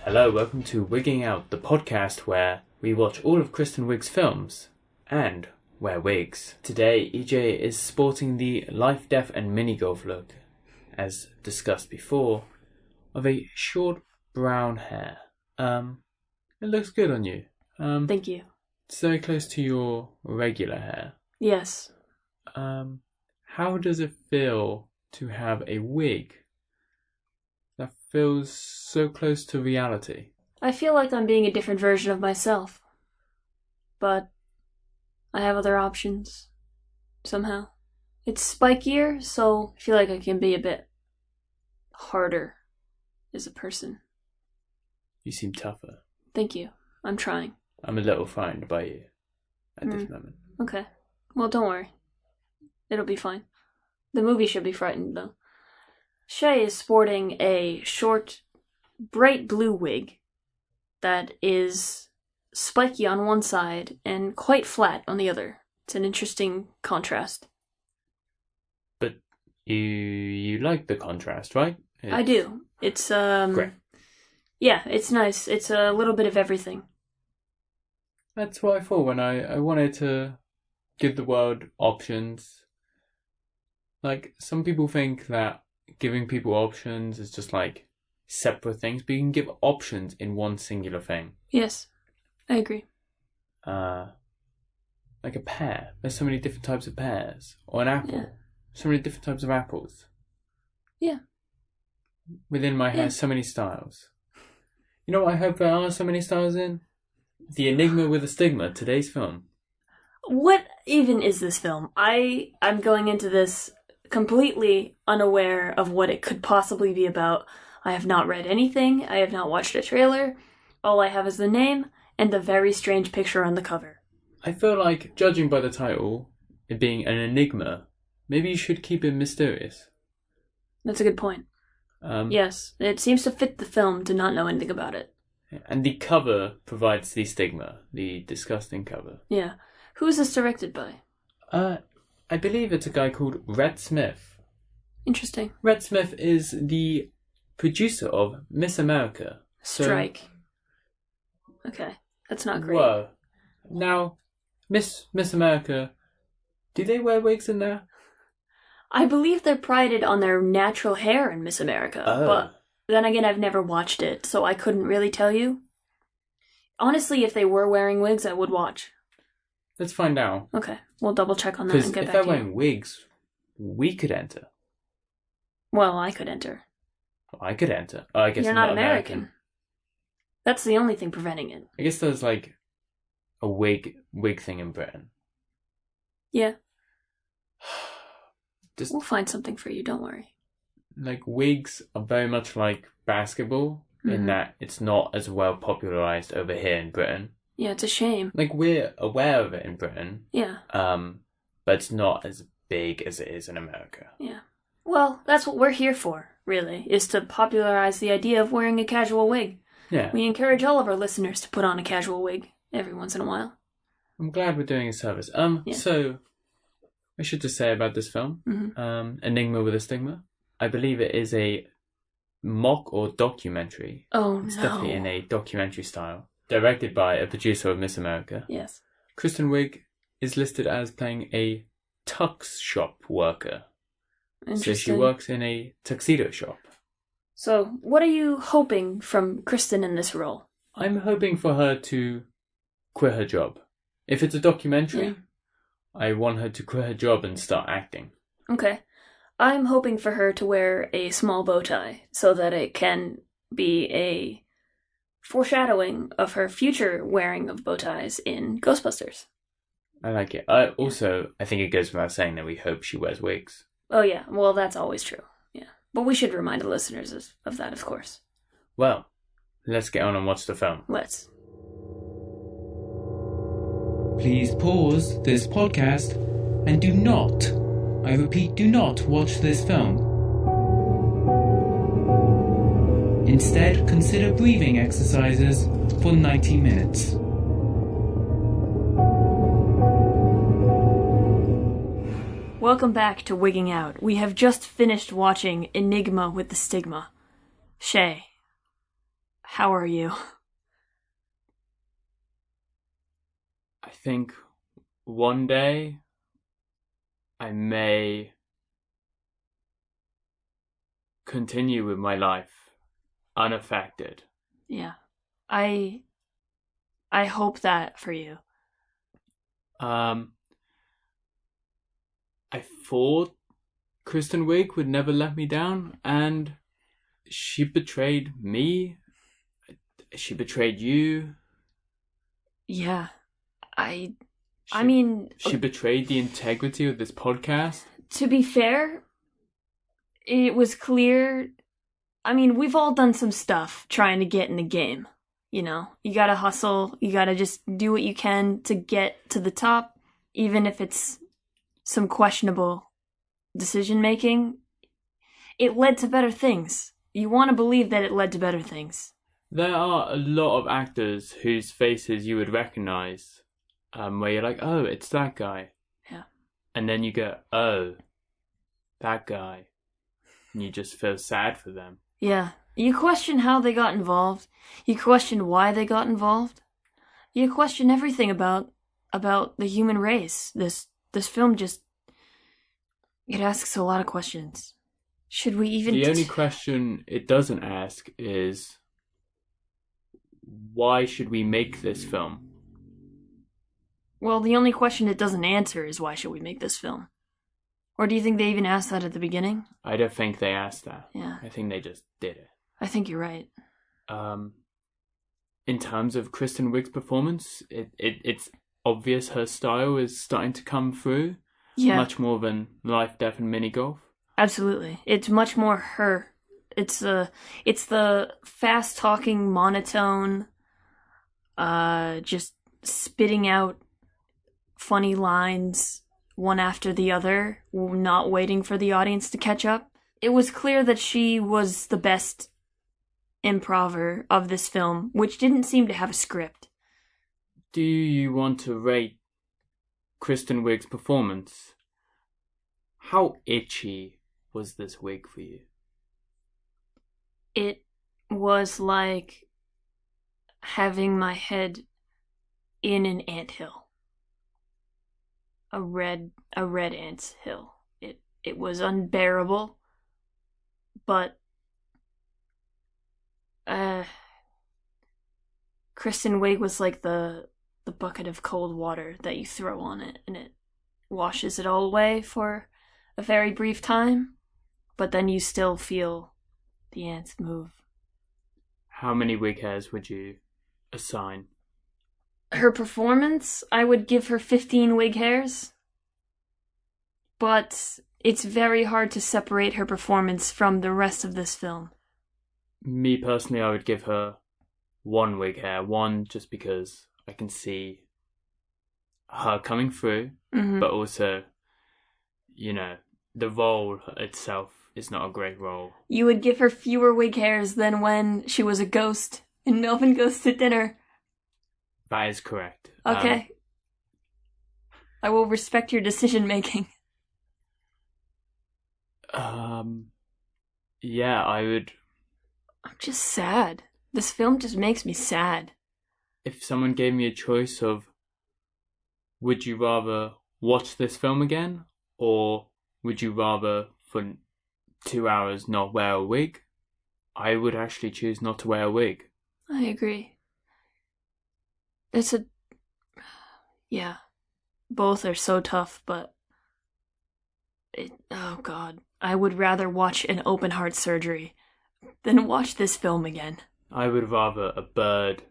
Hello, welcome to Wigging Out, the podcast where we watch all of Kristen Wiig's films and wear wigs. Today, EJ is sporting the life, death and mini golf look, as discussed before, of a short brown hair. It looks good on you. Thank you. It's very close to your regular hair. Yes. How does it feel to have a wig that feels so close to reality? I feel like I'm being a different version of myself. But I have other options. Somehow. It's spikier, so I feel like I can be a bit harder as a person. You seem tougher. Thank you. I'm trying. I'm a little frightened by you at this moment. Okay. Well, don't worry. It'll be fine. The movie should be frightened, though. Chay is sporting a short, bright blue wig that is spiky on one side and quite flat on the other. It's an interesting contrast. But you like the contrast, right? I do. It's, great. Yeah, it's nice. It's a little bit of everything. That's what I thought when I wanted to give the world options. Like, some people think that giving people options is just like separate things, but you can give options in one singular thing. Yes, I agree. Like a pear. There's so many different types of pears. Or an apple. Yeah. So many different types of apples. Yeah. Within my hair, so many styles. You know what I hope there are so many styles in? The Enigma with a Stigma, today's film. What even is this film? I'm going into this completely unaware of what it could possibly be about. I have not read anything. I have not watched a trailer. All I have is the name and the very strange picture on the cover. I feel like, judging by the title, it being an enigma, maybe you should keep it mysterious. That's a good point. Yes, it seems to fit the film to not know anything about it. And the cover provides the stigma, the disgusting cover. Yeah. Who is this directed by? I believe it's a guy called Rhett Smith. Interesting. Rhett Smith is the producer of Miss America. Strike. Okay, that's not great. Whoa. Now, Miss America, do they wear wigs in there? I believe they're prided on their natural hair in Miss America, but then again, I've never watched it, so I couldn't really tell you. Honestly, if they were wearing wigs, I would watch. Let's find out. Okay, we'll double check on that and get back to you. Because if they're wearing wigs, we could enter. Well, I could enter. Well, I could enter. Oh, I guess You're I'm not American. That's the only thing preventing it. I guess there's like a wig thing in Britain. Yeah. We'll find something for you, don't worry. Like, wigs are very much like basketball in that it's not as well popularized over here in Britain. Yeah, it's a shame. Like, we're aware of it in Britain. Yeah. But it's not as big as it is in America. Yeah. Well, that's what we're here for, really, is to popularize the idea of wearing a casual wig. Yeah. We encourage all of our listeners to put on a casual wig every once in a while. I'm glad we're doing a service. Yeah. So, I should just say about this film, Enigma with a Stigma. I believe it is a mock or documentary. Oh, It's no. definitely in a documentary style. Directed by a producer of Miss America. Yes. Kristen Wiig is listed as playing a tux shop worker. So she works in a tuxedo shop. So, what are you hoping from Kristen in this role? I'm hoping for her to quit her job. If it's a documentary, I want her to quit her job and start acting. Okay. I'm hoping for her to wear a small bow tie so that it can be a foreshadowing of her future wearing of bow ties in Ghostbusters. I like it. I think it goes without saying that we hope she wears wigs. Oh yeah, well that's always true. Yeah. But we should remind the listeners of that, of course. Well, let's get on and watch the film. Let's. Please pause this podcast and do not, I repeat, do not watch this film. Instead, consider breathing exercises for 90 minutes. Welcome back to Wigging Out. We have just finished watching Enigma with the Stigma. Chay, how are you? I think one day I may continue with my life unaffected. Yeah. I hope that for you. I thought Kristen Wiig would never let me down, and she betrayed me. She betrayed you. Yeah. I She, mean, she betrayed the integrity of this podcast. to be fair, it was clear. I mean, we've all done some stuff trying to get in the game. You know, you gotta hustle. You gotta just do what you can to get to the top, even if it's some questionable decision making. It led to better things. You want to believe that it led to better things. There are a lot of actors whose faces you would recognize, where you're like, oh, it's that guy. Yeah. And then you go, oh, that guy. And you just feel sad for them. Yeah. You question how they got involved. You question why they got involved. You question everything about the human race. This film just, it asks a lot of questions. Should we even... The only question it doesn't ask is, why should we make this film? Well, the only question it doesn't answer is, why should we make this film? Or do you think they even asked that at the beginning? I don't think they asked that. Yeah. I think they just did it. I think you're right. In terms of Kristen Wiig's performance, it's obvious her style is starting to come through. Yeah. Much more than Life, Death, and Mini Golf. Absolutely. It's much more her. It's the fast-talking, monotone, just spitting out funny lines one after the other, not waiting for the audience to catch up. It was clear that she was the best improver of this film, which didn't seem to have a script. Do you want to rate Kristen Wiig's performance? How itchy was this wig for you? It was like having my head in an anthill. A red ant's hill. It was unbearable, but Kristen Wiig was like the bucket of cold water that you throw on it, and it washes it all away for a very brief time, but then you still feel the ants move. How many wig hairs would you assign? Her performance, I would give her 15 wig hairs, but it's very hard to separate her performance from the rest of this film. Me personally, I would give her 1 wig hair. 1 just because I can see her coming through, but also, you know, the role itself is not a great role. You would give her fewer wig hairs than when she was a ghost in Melvin Goes to Dinner. That is correct. Okay. I will respect your decision making. Yeah, I would... I'm just sad. This film just makes me sad. If someone gave me a choice of, would you rather watch this film again, or would you rather for 2 hours not wear a wig, I would actually choose not to wear a wig. I agree. Yeah. Both are so tough, but oh god. I would rather watch an open heart surgery than watch this film again. I would rather a bird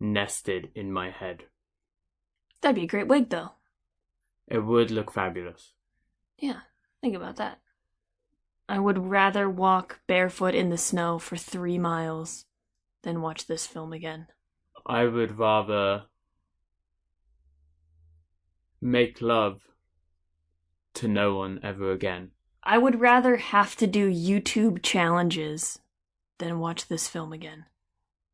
nested in my head. That'd be a great wig, though. It would look fabulous. Yeah, think about that. I would rather walk barefoot in the snow for 3 miles than watch this film again. I would rather make love to no one ever again. I would rather have to do YouTube challenges than watch this film again.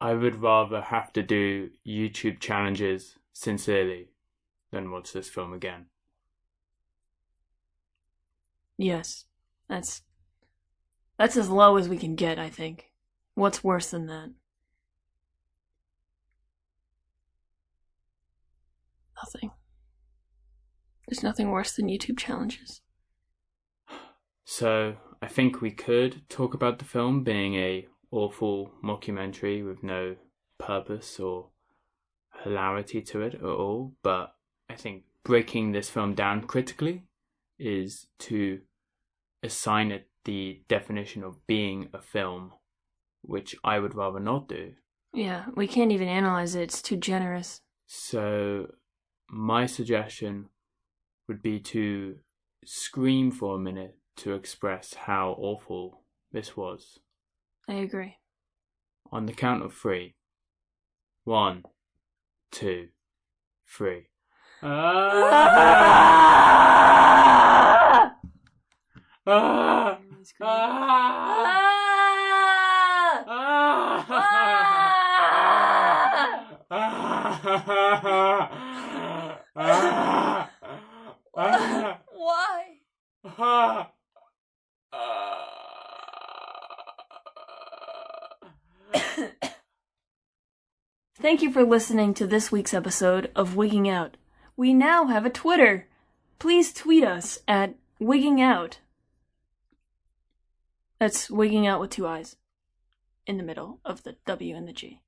I would rather have to do YouTube challenges sincerely than watch this film again. Yes, that's as low as we can get, I think. What's worse than that? nothing. There's nothing worse than YouTube challenges. So, I think we could talk about the film being a awful mockumentary with no purpose or hilarity to it at all, but I think breaking this film down critically is to assign it the definition of being a film, which I would rather not do. Yeah, we can't even analyze it. It's too generous. So, my suggestion would be to scream for a minute to express how awful this was. I agree. On the count of 3. 1, 2, 3. Why? Thank you for listening to this week's episode of Wigging Out. We now have a Twitter. Please tweet us at Wigging Out. That's Wigging Out with 2 eyes in the middle of the W and the G.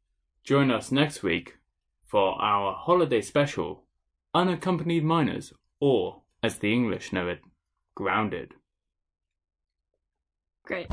Join us next week for our holiday special, Unaccompanied Minors, or, as the English know it, Grounded. Great.